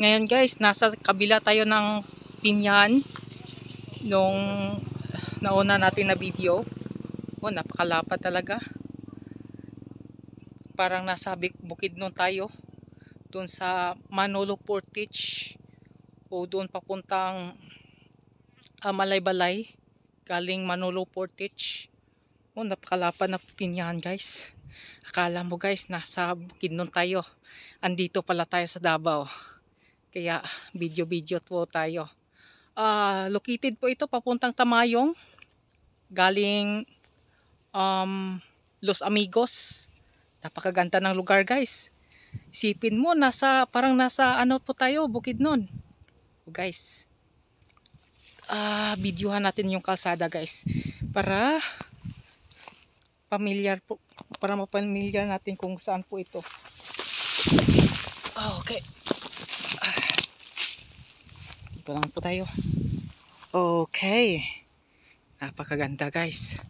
Ngayon guys, nasa kabila tayo ng Pinyan nung nauna natin na video. Oh, napakalapad talaga. Parang nasa Bukidnon tayo. Doon sa Manolo Portage o doon papuntang Malaybalay galing Manolo Portage. Oh, napakalapad na Pinyan guys. Akala mo guys, nasa Bukidnon tayo. Andito pala tayo sa Davao. Kaya video po tayo. Located po ito papuntang Tamayong. Galing Los Amigos. Napakaganda ng lugar guys. Isipin mo, parang nasa ano po tayo, Bukidnon. Guys. Videohan natin yung kalsada guys. Para mapamilyar natin kung saan po ito. Okay. Dito lang po tayo. Okay. Napakaganda guys.